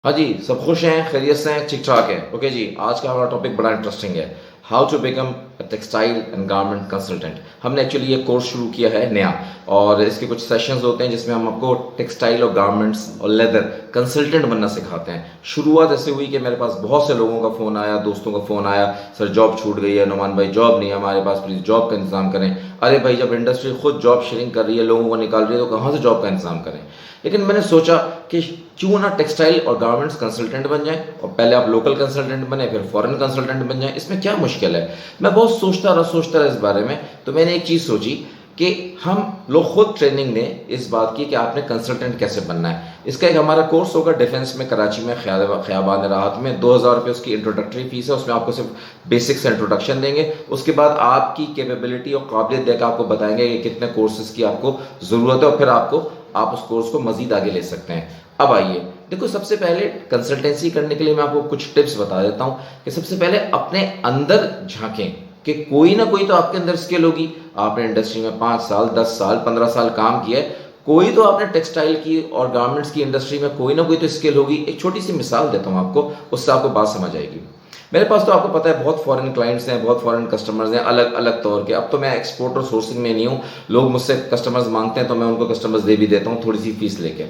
हाँ जी, सब खुश हैं, खैरियत से हैं, ठीक-ठाक हैं। ओके जी, आज का हमारा टॉपिक बड़ा इंटरेस्टिंग है। How to become a textile and garment consultant. हमने एक्चुअली ये कोर्स शुरू किया है नया और इसके कुछ सेशंस होते हैं जिसमें हम आपको टेक्सटाइल और गारमेंट्स और लेदर कंसल्टेंट बनना सिखाते हैं। शुरुआत ऐसे हुई कि मेरे पास बहुत से लोगों का फ़ोन आया, दोस्तों का फ़ोन आया, सर जॉब छूट गई है, नुमान भाई जॉब नहीं है हमारे पास, प्लीज़ जॉब का इंतज़ाम करें। अरे भाई, जब इंडस्ट्री खुद जॉब शेयरिंग कर रही है, लोगों को निकाल रही है, तो कहाँ से जॉब का इंतज़ाम करें? लेकिन मैंने सोचा कि क्यों ना टेक्सटाइल और गारमेंट्स कंसल्टेंट बन जाएं, और पहले आप लोकल कंसल्टेंट बने फिर फॉरेन कंसल्टेंट बन जाएं, इसमें क्या मुश्किल है। मैं बहुत सोचता रहा इस बारे में, तो मैंने एक चीज़ सोची कि हम लोग खुद ट्रेनिंग दें इस बात की कि आपने कंसल्टेंट कैसे बनना है। इसका एक हमारा कोर्स होगा डिफेंस में, कराची में, ख़याबान राहत में। 2000 रुपये उसकी इंट्रोडक्टरी फीस है, उसमें आपको सिर्फ बेसिक से इंट्रोडक्शन देंगे। उसके बाद आपकी कैपेबिलिटी और काबिलियत देकर आपको बताएंगे कि कितने कोर्सेज की आपको ज़रूरत है, और फिर आप उस कोर्स को मज़ीद आगे ले सकते हैं। अब आइए देखो, सबसे पहले कंसल्टेंसी करने के लिए मैं आपको कुछ टिप्स बता देता हूँ कि सबसे पहले अपने अंदर झांकें कि कोई ना कोई तो आपके अंदर स्किल होगी। आपने इंडस्ट्री में 5 साल, 10 साल, 15 साल काम किया है, कोई तो आपने टेक्सटाइल की और गारमेंट्स की इंडस्ट्री में कोई ना कोई तो स्किल होगी। एक छोटी सी मिसाल देता हूँ आपको, उससे आपको बात समझ आएगी। मेरे पास तो आपको पता है बहुत फॉरेन क्लाइंट्स हैं, बहुत फॉरेन कस्टमर्स हैं, अलग अलग तौर के। अब तो मैं एक्सपोर्ट और सोर्सिंग में नहीं हूँ, लोग मुझसे कस्टमर्स मांगते हैं तो मैं उनको कस्टमर्स दे भी देता हूँ थोड़ी सी फीस लेके।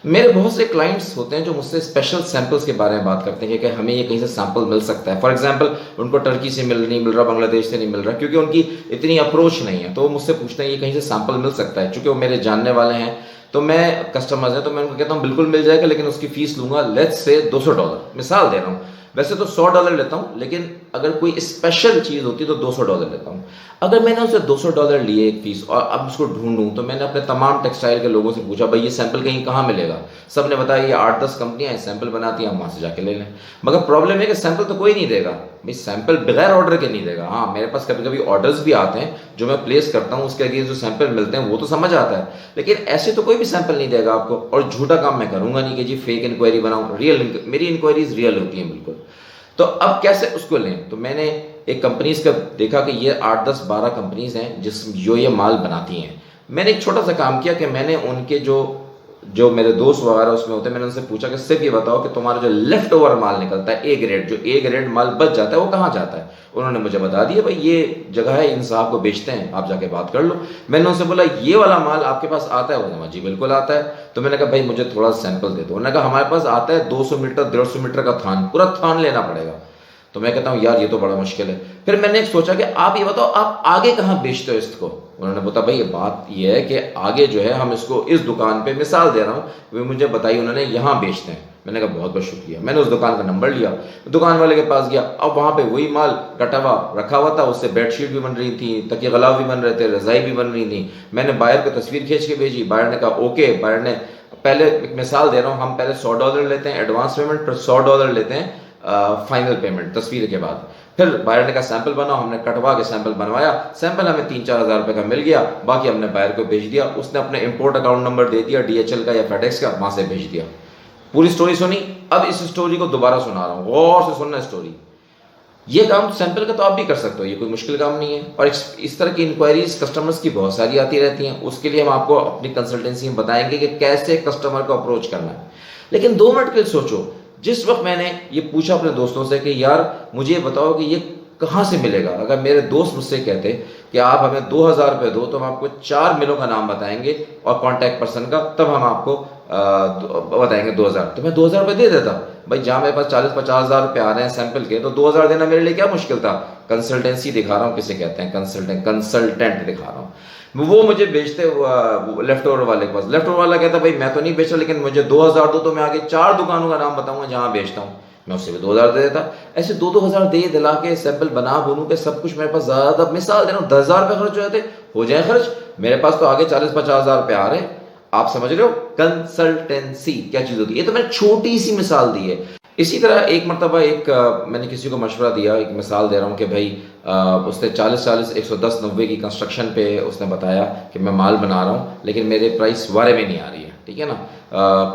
मेरे बहुत से क्लाइंट्स होते हैं जो मुझसे स्पेशल सैंपल्स के बारे में बात करते हैं कि हमें ये कहीं से सैंपल मिल सकता है। फॉर एग्जांपल, उनको टर्की से नहीं मिल रहा, बांग्लादेश से नहीं मिल रहा, क्योंकि उनकी इतनी अप्रोच नहीं है, तो वो मुझसे पूछते हैं ये कहीं से सैंपल मिल सकता है। चूंकि वो मेरे जानने वाले हैं, तो मैं कस्टमर्स हैं, तो मैं उनको कहता हूँ बिल्कुल मिल जाएगा, लेकिन उसकी फीस लूंगा लेट्स से $200। मिसाल दे रहा हूँ, वैसे तो $100 लेता हूँ, लेकिन अगर कोई स्पेशल चीज़ होती तो $200 लेता हूँ। अगर मैंने उसे $200 लिए एक फीस और अब उसको ढूंढूं, तो मैंने अपने तमाम टेक्सटाइल के लोगों से पूछा भाई ये सैंपल कहीं कहाँ मिलेगा। सब ने बताया ये 8-10 कंपनियां सैंपल बनाती हैं, हम वहाँ से जाके ले लें। मगर प्रॉब्लम है कि सैंपल तो कोई नहीं देगा भाई, सैंपल बगैर ऑर्डर के नहीं देगा। हाँ, मेरे पास कभी कभी ऑर्डर्स भी आते हैं जो मैं प्लेस करता हूँ, उसके अगेंस्ट जो सैंपल मिलते हैं वो तो समझ आता है, लेकिन ऐसे तो कोई भी सैंपल नहीं देगा आपको। और झूठा काम मैं करूंगा नहीं कि जी फेक इंक्वायरी बनाऊँ, मेरी इंक्वायरीज रियल होती हैं बिल्कुल। तो अब कैसे उसको लें, तो मैंने एक कंपनीज का देखा कि ये 8-10-12 कंपनीज हैं जो ये माल बनाती हैं। मैंने एक छोटा सा काम किया कि मैंने उनके जो जो मेरे दोस्त वगैरह उसमें होते हैं, मैंने उनसे पूछा कि सिर्फ ये बताओ कि तुम्हारा जो लेफ्ट ओवर माल निकलता है, ए ग्रेड माल बच जाता है, वो कहाँ जाता है। उन्होंने मुझे बता दिया भाई ये जगह है, इन साहब को बेचते हैं, आप जाके बात कर लो। मैंने उनसे बोला ये वाला माल आपके पास आता है? उन्होंने जी बिल्कुल आता है। तो मैंने कहा भाई मुझे थोड़ा सैंपल दे दो। उन्होंने कहा हमारे पास आता है 200 मीटर 150 मीटर का थान, पूरा थान लेना पड़ेगा। तो मैं कहता हूँ यार ये तो बड़ा मुश्किल है। फिर मैंने सोचा कि आप ये बताओ आप आगे कहाँ बेचते हो इसको। उन्होंने बताया भाई ये बात ये है कि आगे जो है हम इसको इस दुकान पे, मिसाल दे रहा हूँ, वे मुझे बताई उन्होंने यहाँ बेचते हैं। मैंने कहा बहुत बहुत शुक्रिया। मैंने उस दुकान का नंबर लिया, दुकान वाले के पास गया। अब वहाँ पे वही माल कटा हुआ रखा हुआ था, उससे बेडशीट भी बन रही थी, तकिए गलाव भी बन रहे थे, रजाई भी बन रही थी। मैंने बायर को तस्वीर खींच के भेजी, बायर ने कहा ओके। बायर ने पहले, एक मिसाल दे रहा हूँ, हम पहले $100 लेते हैं एडवांस पेमेंट, फिर $100 लेते हैं फाइनल पेमेंट तस्वीर के बाद। फिर बायर ने कहा सैंपल बनाओ, हमने कटवा के सैंपल बनवाया। सैंपल हमें 3-4 हज़ार रुपये का मिल गया, बाकी हमने बायर को भेज दिया। उसने अपने इंपोर्ट अकाउंट नंबर दे दिया, DHL का या फेडेक्स का, वहां से भेज दिया। पूरी स्टोरी सुनी। अब इस स्टोरी को दोबारा सुना रहा हूँ, गौर से सुनना स्टोरी। ये काम सैंपल का तो आप भी कर सकते हो, ये कोई मुश्किल काम नहीं है। और इस तरह की इंक्वायरीज कस्टमर्स की बहुत सारी आती रहती हैं। उसके लिए हम आपको अपनी कंसल्टेंसी में बताएंगे कि कैसे कस्टमर को अप्रोच करना है। लेकिन 2 मिनट के लिए सोचो, जिस वक्त मैंने ये पूछा अपने दोस्तों से कि यार मुझे बताओ कि ये कहाँ से मिलेगा, अगर मेरे दोस्त मुझसे कहते कि आप हमें 2000 रुपये दो तो हम आपको 4 मिलों का नाम बताएंगे और कॉन्टैक्ट पर्सन का, तब हम आपको बताएंगे 2000, तो मैं 2000 रुपये दे देता। भाई जहाँ मेरे पास 40-50 हज़ार रुपये आ रहे हैं सैंपल के, तो 2000 देना मेरे लिए क्या मुश्किल था। कंसल्टेंसी दिखा रहा हूँ, किसे कहते हैं कंसल्टेंट दिखा रहा हूँ। वो मुझे बेचते लेफ्ट ओवर वाले के पास, लेफ्ट ओवर वाला कहता भाई मैं तो नहीं बेच रहा, लेकिन मुझे 2000 दो तो मैं आगे 4 दुकानों का नाम बताऊंगा जहां बेचता हूँ, मैं उससे भी 2000 दे देता। ऐसे 2-2 हज़ार दे दिला के सैंपल बना बनू के सब कुछ मेरे पास ज्यादा, मिसाल दे रहा हूँ, 10,000 रुपये खर्च हो जाते, हो जाए खर्च, मेरे पास तो आगे 40-50 हज़ार रुपये आ रहे हैं। आप समझ रहे हो कंसल्टेंसी क्या चीज होती है। ये तो मैंने छोटी सी मिसाल दी है। इसी तरह एक मरतबा मैंने किसी को मशवरा दिया, एक मिसाल दे रहा हूँ कि भाई उसने 40-40 110-90 की कंस्ट्रक्शन पे उसने बताया कि मैं माल बना रहा हूँ, लेकिन मेरे प्राइस वारे में नहीं आ रही है, ठीक है ना।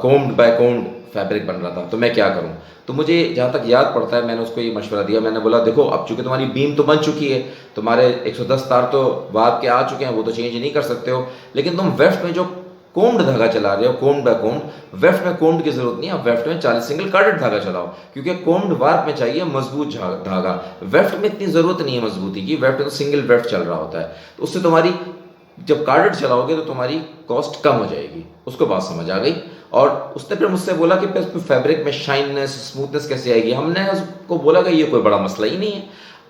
कोम्ड बाय कोम्ड फैब्रिक बन रहा था, तो मैं क्या करूँ। तो मुझे जहाँ तक याद पड़ता है मैंने उसको ये मशवरा दिया, मैंने बोला देखो अब चूंकि तुम्हारी बीम तो बन चुकी है, तुम्हारे 110 तार तो वाद के आ चुके हैं, वो तो चेंज नहीं कर सकते हो, लेकिन तुम वेफ्ट में जो कोम्ड धागा चला रहे हो, कोम्ड बाय कोम्ड, वेफ्ट में कोम्ड की जरूरत नहीं है, आप वेफ्ट में 40 सिंगल कार्डेड धागा चलाओ, क्योंकि कोम्ड वार्प में चाहिए मजबूत धागा, वेफ्ट में इतनी जरूरत नहीं है मजबूती की, वेफ्ट में तो सिंगल वेफ्ट चल रहा होता है, तो उससे तुम्हारी जब कार्डेड चलाओगे तो तुम्हारी कॉस्ट कम हो जाएगी। उसको बात समझ आ गई। और उसने फिर मुझसे बोला कि फिर फैब्रिक में शाइननेस स्मूथनेस कैसे आएगी। हमने उसको बोला कि ये कोई बड़ा मसला ही नहीं है,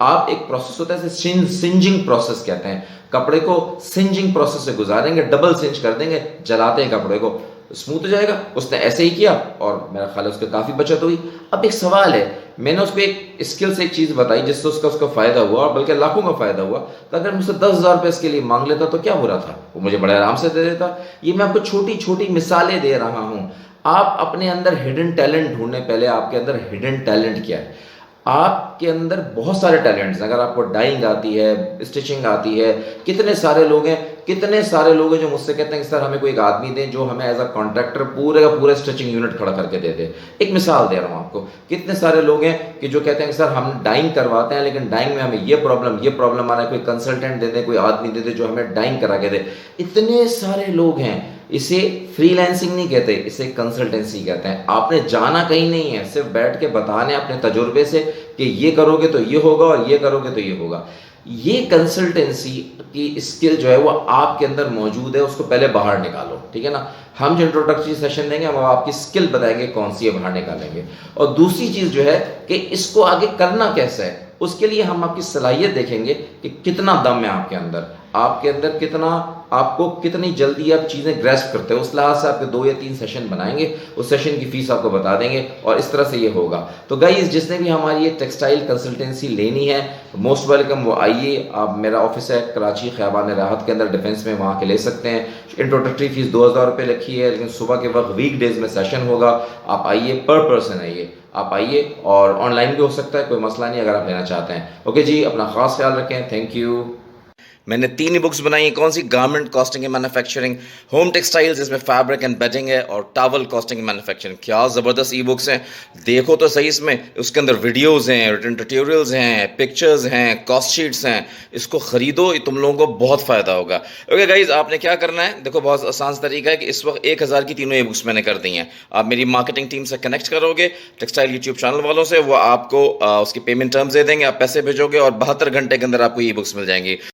आप एक प्रोसेस होता है सिंजिंग प्रोसेस कहते हैं, कपड़े को सिंजिंग प्रोसेस से गुजारेंगे, डबल सिंज कर देंगे, जलाते हैं कपड़े को, स्मूथ हो जाएगा। उसने ऐसे ही किया और मेरा ख्याल है उसके काफ़ी बचत हुई। अब एक सवाल है, मैंने उसको एक स्किल से एक चीज़ बताई जिससे उसका फ़ायदा हुआ, और बल्कि लाखों का फ़ायदा हुआ। तो अगर मुझसे 10,000 रुपये इसके लिए मांग लेता तो क्या बुरा था, वो मुझे बड़े आराम से दे देता। ये मैं आपको छोटी छोटी मिसालें दे रहा हूँ। आप अपने अंदर हिडन टैलेंट ढूंढने, पहले आपके अंदर हिडन टैलेंट क्या है। आपके अंदर बहुत सारे टैलेंट्स हैं, अगर आपको डाइंग आती है, स्टिचिंग आती है, कितने सारे लोग हैं जो मुझसे कहते हैं कि सर हमें कोई एक आदमी दें जो हमें एज अ कॉन्ट्रैक्टर पूरे का पूरा स्टिचिंग यूनिट खड़ा करके दे दे। एक मिसाल दे रहा हूँ आपको, कितने सारे लोग हैं कि जो कहते हैं कि सर हम डाइंग करवाते हैं लेकिन डाइंग में हमें ये प्रॉब्लम आ रहा है, कोई कंसल्टेंट दे दे, कोई आदमी दे दे जो हमें डाइंग करा के दे। इतने सारे लोग हैं। इसे फ्रीलांसिंग नहीं कहते, इसे कंसल्टेंसी कहते हैं। आपने जाना कहीं नहीं है, सिर्फ बैठ के बताने अपने तजुर्बे से कि ये करोगे तो ये होगा और ये करोगे तो ये होगा। ये कंसल्टेंसी की स्किल जो है वो आपके अंदर मौजूद है, उसको पहले बाहर निकालो, ठीक है ना। हम जो इंट्रोडक्टरी सेशन देंगे हम आपकी स्किल बताएंगे कौन सी है, बाहर निकालेंगे। और दूसरी चीज़ जो है कि इसको आगे करना कैसे है, उसके लिए हम आपकी सलाहियत देखेंगे कि कितना दम है आपके अंदर कितना, आपको कितनी जल्दी आप चीज़ें ग्रैस्प करते हो। उस लिहाज से आपके 2 या 3 सेशन बनाएंगे, उस सेशन की फीस आपको बता देंगे और इस तरह से ये होगा। तो गाइस, जिसने भी हमारी ये टेक्सटाइल कंसल्टेंसी लेनी है, मोस्ट वेलकम, वो आइए। आप, मेरा ऑफिस है कराची ख़याबान राहत के अंदर डिफेंस में, वहाँ के ले सकते हैं। इंट्रोडक्टरी फीस 2,000 रुपये लिखी है, लेकिन सुबह के वक्त वीकडेज में सेशन होगा। आप आइए, पर पर्सन आइए, आप आइए, और ऑनलाइन भी हो सकता है, कोई मसला नहीं अगर आप लेना चाहते हैं। ओके जी, अपना ख़ास ख्याल रखें। Thank you. मैंने 3 ही बुक्स बनाई हैं। कौन सी? Garment costing and manufacturing, home textiles जिसमें फैब्रिक एंड बेडिंग है, और टावल कॉस्टिंग एंड मैन्युफैक्चरिंग। क्या ज़बरदस्त ई बुक्स हैं, देखो तो सही। इसमें उसके अंदर वीडियोज़ हैं, रिटन ट्यूटोरियल्स हैं, पिक्चर्स हैं, कॉस्ट शीट्स हैं। इसको ख़रीदो, तुम लोगों को बहुत फ़ायदा होगा। ओके गाइज़, आपने क्या करना है, देखो बहुत आसान तरीका है कि इस वक्त 1,000 की तीनों ई बुक्स मैंने कर दी हैं। आप मेरी मार्केटिंग टीम से कनेक्ट करोगे, टेक्सटाइल यूट्यूब चैनल वालों से, वो आपको उसकी पेमेंट टर्म्स दे देंगे, आप पैसे भेजोगे और 72 घंटे के अंदर आपको ई बुक्स मिल जाएंगी।